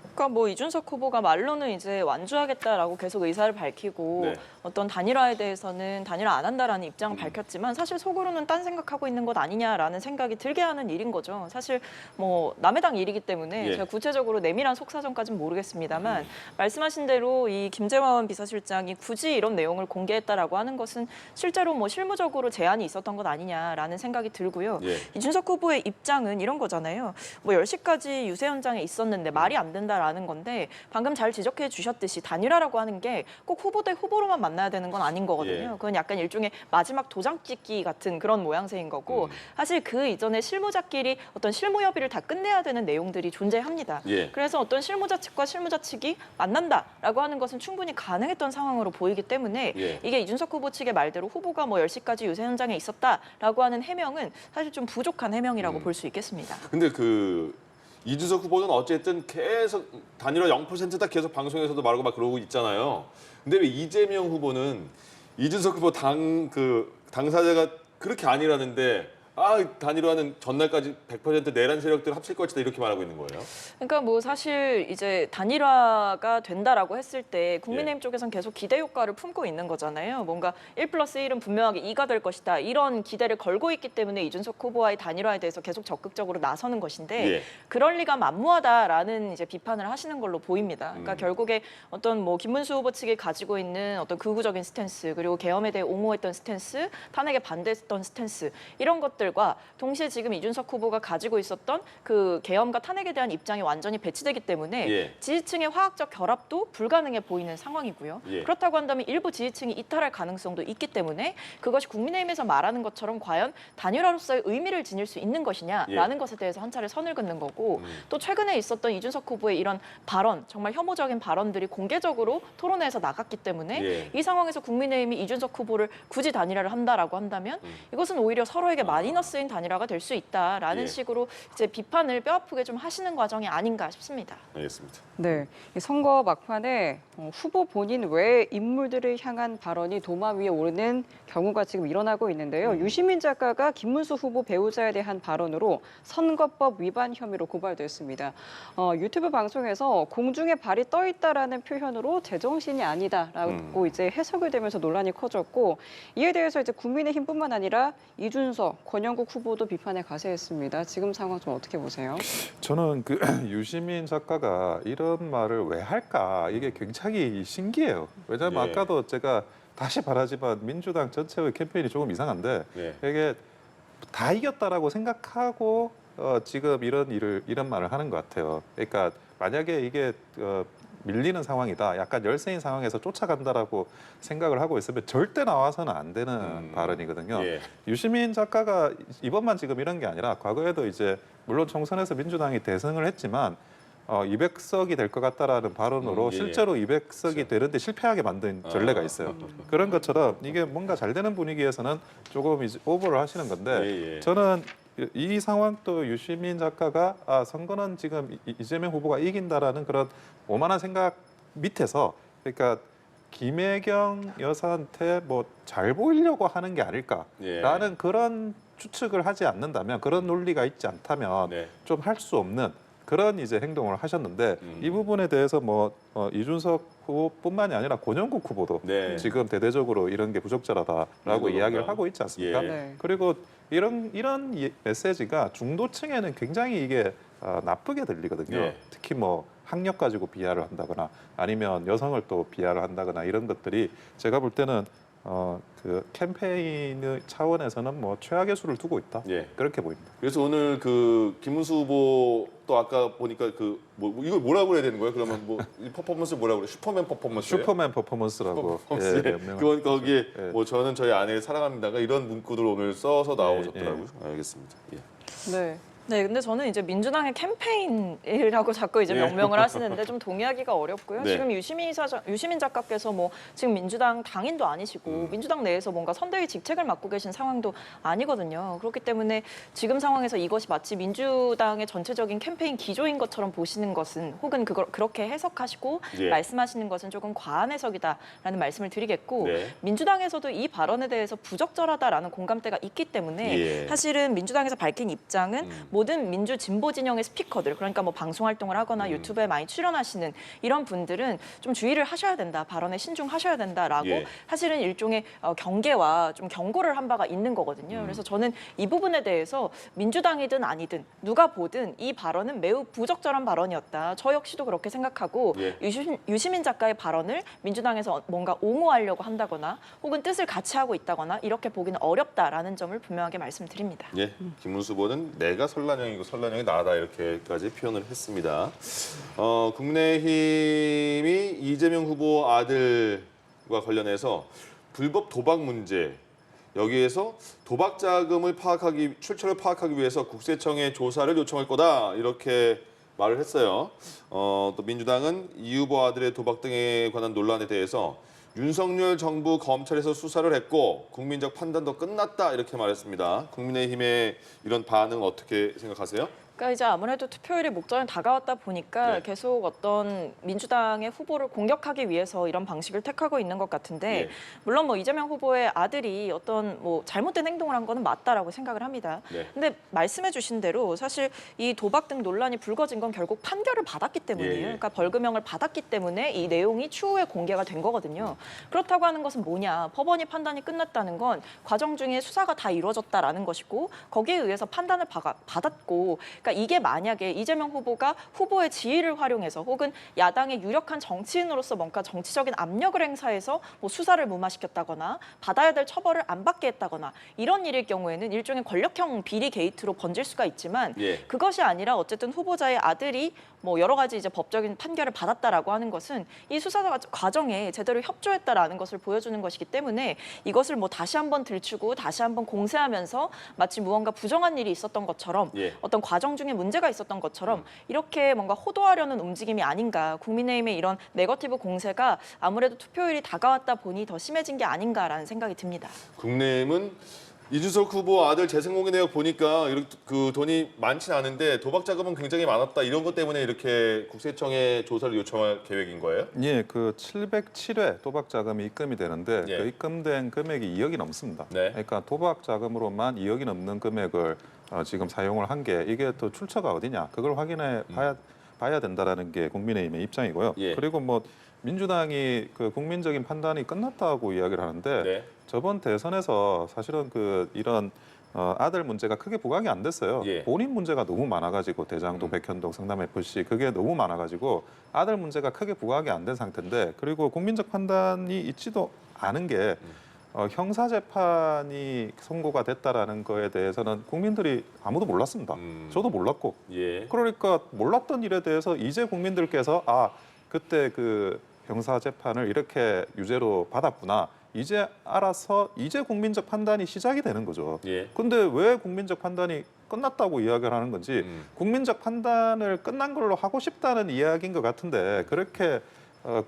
그러니까 뭐 이준석 후보가 말로는 이제 완주하겠다라고 계속 의사를 밝히고 네. 어떤 단일화에 대해서는 단일화 안 한다라는 입장을 밝혔지만 사실 속으로는 딴 생각하고 있는 것 아니냐라는 생각이 들게 하는 일인 거죠. 사실 뭐 남의 당 일이기 때문에 예. 제가 구체적으로 내밀한 속사정까지는 모르겠습니다만 말씀하신 대로 이 김재원 비서실장이 굳이 이런 내용을 공개했다라고 하는 것은 실제로 뭐 실무적으로 제한이 있었던 것 아니냐라는 생각이 들고요. 예. 이준석 후보의 입장은 이런 거잖아요. 뭐 10시까지 유세 현장에 있었는데 말이 안 된다라는 건데 방금 잘 지적해 주셨듯이 단일화라고 하는 게 꼭 후보 대 후보로만 만나야 되는 건 아닌 거거든요. 예. 그건 약간 일종의 마지막 도장 찍기 같은 그런 모양새인 거고 사실 그 이전에 실무자끼리 어떤 실무 협의를 다 끝내야 되는 내용들이 존재합니다. 예. 그래서 어떤 실무자 측과 실무자 측이 만난다라고 하는 것은 충분히 가능했던 상황으로 보이기 때문에 예. 이게 이준석 후보 측의 말대로 후보가 뭐 10시까지 유세 현장에 있었다라고 하는 해명은 사실 좀 부족한 해명이라고 볼 수 있겠습니다. 근데 이준석 후보는 어쨌든 계속 단일화 0%다 계속 방송에서도 말하고 막 그러고 있잖아요. 근데 왜 이재명 후보는 이준석 후보 당사자가 그렇게 아니라는데 단일화는 전날까지 100% 내란 세력들 합칠 것이다 이렇게 말하고 있는 거예요? 그러니까 뭐 사실 이제 단일화가 된다라고 했을 때 국민의힘 쪽에서는 계속 기대 효과를 품고 있는 거잖아요. 뭔가 1+1은 분명하게 2가 될 것이다. 이런 기대를 걸고 있기 때문에 이준석 후보와의 단일화에 대해서 계속 적극적으로 나서는 것인데 예. 그럴 리가 만무하다라는 이제 비판을 하시는 걸로 보입니다. 그러니까 결국에 어떤 뭐 김문수 후보 측이 가지고 있는 어떤 극우적인 스탠스 그리고 계엄에 대해 옹호했던 스탠스, 탄핵에 반대했던 스탠스 이런 것들 과 동시에 지금 이준석 후보가 가지고 있었던 그 계엄과 탄핵에 대한 입장이 완전히 배치되기 때문에 예. 지지층의 화학적 결합도 불가능해 보이는 상황이고요. 예. 그렇다고 한다면 일부 지지층이 이탈할 가능성도 있기 때문에 그것이 국민의힘에서 말하는 것처럼 과연 단일화로서의 의미를 지닐 수 있는 것이냐라는 것에 대해서 한 차례 선을 긋는 거고 또 최근에 있었던 이준석 후보의 이런 발언, 정말 혐오적인 발언들이 공개적으로 토론회에서 나갔기 때문에 예. 이 상황에서 국민의힘이 이준석 후보를 굳이 단일화를 한다라고 한다면 이것은 오히려 서로에게 마이너스인 단일화가 될 수 있다라는 예. 식으로 이제 비판을 뼈아프게 좀 하시는 과정이 아닌가 싶습니다. 알겠습니다. 네, 이 선거 막판에 후보 본인 외 인물들을 향한 발언이 도마 위에 오르는 경우가 지금 일어나고 있는데요. 유시민 작가가 김문수 후보 배우자에 대한 발언으로 선거법 위반 혐의로 고발됐습니다. 유튜브 방송에서 공중에 발이 떠 있다라는 표현으로 제정신이 아니다라고 이제 해석을 되면서 논란이 커졌고 이에 대해서 이제 국민의힘뿐만 아니라 이준석, 권영국 후보도 비판에 가세했습니다. 지금 상황 좀 어떻게 보세요? 저는 유시민 작가가 이런 말을 왜 할까 이게 굉장히 신기해요. 왜냐하면 예. 아까도 제가 다시 말하지만 민주당 전체의 캠페인이 조금 이상한데 예. 이게 다 이겼다라고 생각하고 지금 이런 말을 하는 것 같아요. 그러니까 만약에 이게 밀리는 상황이다, 약간 열세인 상황에서 쫓아간다라고 생각을 하고 있으면 절대 나와서는 안 되는 발언이거든요. 예. 유시민 작가가 이번만 지금 이런 게 아니라 과거에도 이제 물론 총선에서 민주당이 대승을 했지만 200석이 될 것 같다라는 발언으로 예, 예. 실제로 200석이 그렇죠. 되는데 실패하게 만든 전례가 있어요. 그런 것처럼 이게 뭔가 잘 되는 분위기에서는 조금 이제 오버를 하시는 건데 예, 예. 저는 이 상황도 유시민 작가가 선거는 지금 이재명 후보가 이긴다라는 그런 오만한 생각 밑에서 그러니까 김혜경 여사한테 뭐 잘 보이려고 하는 게 아닐까라는 예. 그런 추측을 하지 않는다면 그런 논리가 있지 않다면 네. 좀 할 수 없는 그런 이제 행동을 하셨는데 이 부분에 대해서 뭐 이준석 후보뿐만이 아니라 권영국 후보도 네. 지금 대대적으로 이런 게 부적절하다라고 그런가? 이야기를 하고 있지 않습니까? 예. 네. 그리고 이런 메시지가 중도층에는 굉장히 이게 나쁘게 들리거든요. 예. 특히 뭐 학력 가지고 비하를 한다거나 아니면 여성을 또 비하를 한다거나 이런 것들이 제가 볼 때는 그 캠페인 차원에서는 뭐 최악의 수를 두고 있다. 예. 그렇게 보입니다. 그래서 오늘 김문수 후보 또 아까 보니까 이걸 뭐라고 해야 되는 거예요? 그러면 이 퍼포먼스 뭐라고 그래? 슈퍼맨 퍼포먼스예요? 슈퍼맨 퍼포먼스라고. 퍼포먼스. 예, 명명한 그건 거기에 예. 저는 저희 아내를 사랑합니다가 이런 문구들 오늘 써서 나오셨더라고요. 예, 알겠습니다. 예. 네. 네, 근데 저는 이제 민주당의 캠페인이라고 자꾸 이제 예. 명명을 하시는데 좀 동의하기가 어렵고요. 네. 지금 유시민 작가께서 뭐 지금 민주당 당인도 아니시고 민주당 내에서 뭔가 선대위 직책을 맡고 계신 상황도 아니거든요. 그렇기 때문에 지금 상황에서 이것이 마치 민주당의 전체적인 캠페인 기조인 것처럼 보시는 것은 혹은 그걸 그렇게 해석하시고 예. 말씀하시는 것은 조금 과한 해석이다라는 말씀을 드리겠고 네. 민주당에서도 이 발언에 대해서 부적절하다라는 공감대가 있기 때문에 예. 사실은 민주당에서 밝힌 입장은 모든 민주 진보 진영의 스피커들 그러니까 뭐 방송 활동을 하거나 유튜브에 많이 출연하시는 이런 분들은 좀 주의를 하셔야 된다 발언에 신중하셔야 된다라고 예. 사실은 일종의 경계와 좀 경고를 한 바가 있는 거거든요. 그래서 저는 이 부분에 대해서 민주당이든 아니든 누가 보든 이 발언은 매우 부적절한 발언이었다. 저 역시도 그렇게 생각하고 예. 유시민 작가의 발언을 민주당에서 뭔가 옹호하려고 한다거나 혹은 뜻을 같이 하고 있다거나 이렇게 보기는 어렵다라는 점을 분명하게 말씀드립니다. 예, 김문수 후보는 내가 설란형이고 설란형이 나다 이렇게까지 표현을 했습니다. 국민의힘이 이재명 후보 아들과 관련해서 불법 도박 문제 여기에서 도박 자금을 출처를 파악하기 위해서 국세청에 조사를 요청할 거다 이렇게 말을 했어요. 또 민주당은 이 후보 아들의 도박 등에 관한 논란에 대해서 윤석열 정부 검찰에서 수사를 했고 국민적 판단도 끝났다 이렇게 말했습니다. 국민의힘의 이런 반응 어떻게 생각하세요? 그러니까 이제 아무래도 투표율이 목전에 다가왔다 보니까 네. 계속 어떤 민주당의 후보를 공격하기 위해서 이런 방식을 택하고 있는 것 같은데 예. 물론 뭐 이재명 후보의 아들이 어떤 뭐 잘못된 행동을 한 거는 맞다라고 생각을 합니다. 네. 근데 말씀해주신 대로 사실 이 도박 등 논란이 불거진 건 결국 판결을 받았기 때문이에요. 예, 예. 그러니까 벌금형을 받았기 때문에 이 내용이 추후에 공개가 된 거거든요. 그렇다고 하는 것은 뭐냐? 법원이 판단이 끝났다는 건 과정 중에 수사가 다 이루어졌다라는 것이고 거기에 의해서 판단을 받았고. 그러니까 이게 만약에 이재명 후보가 후보의 지위를 활용해서 혹은 야당의 유력한 정치인으로서 뭔가 정치적인 압력을 행사해서 뭐 수사를 무마시켰다거나 받아야 될 처벌을 안 받게 했다거나 이런 일일 경우에는 일종의 권력형 비리 게이트로 번질 수가 있지만 예. 그것이 아니라 어쨌든 후보자의 아들이 뭐 여러 가지 이제 법적인 판결을 받았다라고 하는 것은 이 수사 과정에 제대로 협조했다라는 것을 보여주는 것이기 때문에 이것을 뭐 다시 한번 들추고 다시 한번 공세하면서 마치 무언가 부정한 일이 있었던 것처럼 예. 어떤 과정 중에 문제가 있었던 것처럼 이렇게 뭔가 호도하려는 움직임이 아닌가 국민의힘의 이런 네거티브 공세가 아무래도 투표율이 다가왔다 보니 더 심해진 게 아닌가라는 생각이 듭니다. 국내임은 이준석 후보 아들 재생공개 내역 보니까 이렇게 그 돈이 많지는 않은데 도박 자금은 굉장히 많았다 이런 것 때문에 이렇게 국세청에 조사를 요청할 계획인 거예요? 예, 그 707회 도박 자금이 입금이 되는데 예. 그 입금된 금액이 2억이 넘습니다. 네. 그러니까 도박 자금으로만 2억이 넘는 금액을 지금 사용을 한 게 이게 또 출처가 어디냐 그걸 확인해 봐야 된다라는 게 국민의힘의 입장이고요. 예. 그리고 뭐 민주당이 그 국민적인 판단이 끝났다고 이야기를 하는데 네. 저번 대선에서 사실은 그 이런 아들 문제가 크게 부각이 안 됐어요. 예. 본인 문제가 너무 많아가지고 대장동, 백현동, 성남 FC 그게 너무 많아가지고 아들 문제가 크게 부각이 안 된 상태인데 그리고 국민적 판단이 있지도 않은 게 형사 재판이 선고가 됐다라는 거에 대해서는 국민들이 아무도 몰랐습니다. 저도 몰랐고 예. 그러니까 몰랐던 일에 대해서 이제 국민들께서 아 그때 그 형사 재판을 이렇게 유죄로 받았구나. 이제 알아서 이제 국민적 판단이 시작이 되는 거죠. 예. 근데 왜 국민적 판단이 끝났다고 이야기를 하는 건지 국민적 판단을 끝난 걸로 하고 싶다는 이야기인 것 같은데 그렇게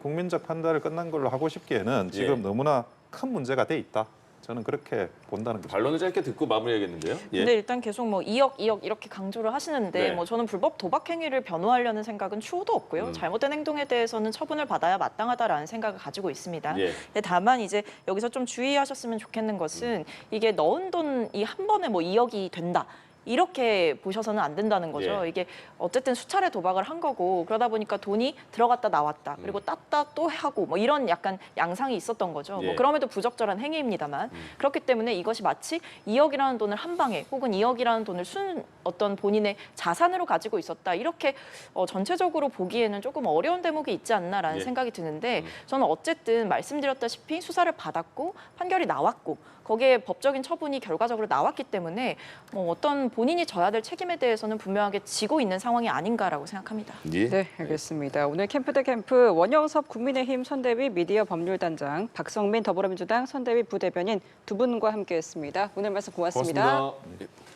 국민적 판단을 끝난 걸로 하고 싶기에는 지금 예. 너무나 큰 문제가 돼 있다. 저는 그렇게 본다는 거죠. 반론을 짧게 듣고 마무리해야겠는데요. 예. 근데 일단 계속 뭐 2억 이렇게 강조를 하시는데 네. 뭐 저는 불법 도박 행위를 변호하려는 생각은 추호도 없고요. 잘못된 행동에 대해서는 처분을 받아야 마땅하다라는 생각을 가지고 있습니다. 예. 근데 다만 이제 여기서 좀 주의하셨으면 좋겠는 것은 이게 넣은 돈이 한 번에 뭐 2억이 된다. 이렇게 보셔서는 안 된다는 거죠. 예. 이게 어쨌든 수차례 도박을 한 거고 그러다 보니까 돈이 들어갔다 나왔다. 그리고 땄다 또 하고 뭐 이런 약간 양상이 있었던 거죠. 예. 뭐 그럼에도 부적절한 행위입니다만 그렇기 때문에 이것이 마치 2억이라는 돈을 한 방에 혹은 2억이라는 돈을 어떤 본인의 자산으로 가지고 있었다. 이렇게 전체적으로 보기에는 조금 어려운 대목이 있지 않나라는 예. 생각이 드는데 저는 어쨌든 말씀드렸다시피 수사를 받았고 판결이 나왔고 거기에 법적인 처분이 결과적으로 나왔기 때문에 어떤 본인이 져야 될 책임에 대해서는 분명하게 지고 있는 상황이 아닌가라고 생각합니다. 예. 네, 알겠습니다. 오늘 캠프 대 캠프 원영섭 국민의힘 선대위 미디어 법률단장, 박성민 더불어민주당 선대위 부대변인 두 분과 함께했습니다. 오늘 말씀 고맙습니다. 고맙습니다. 예.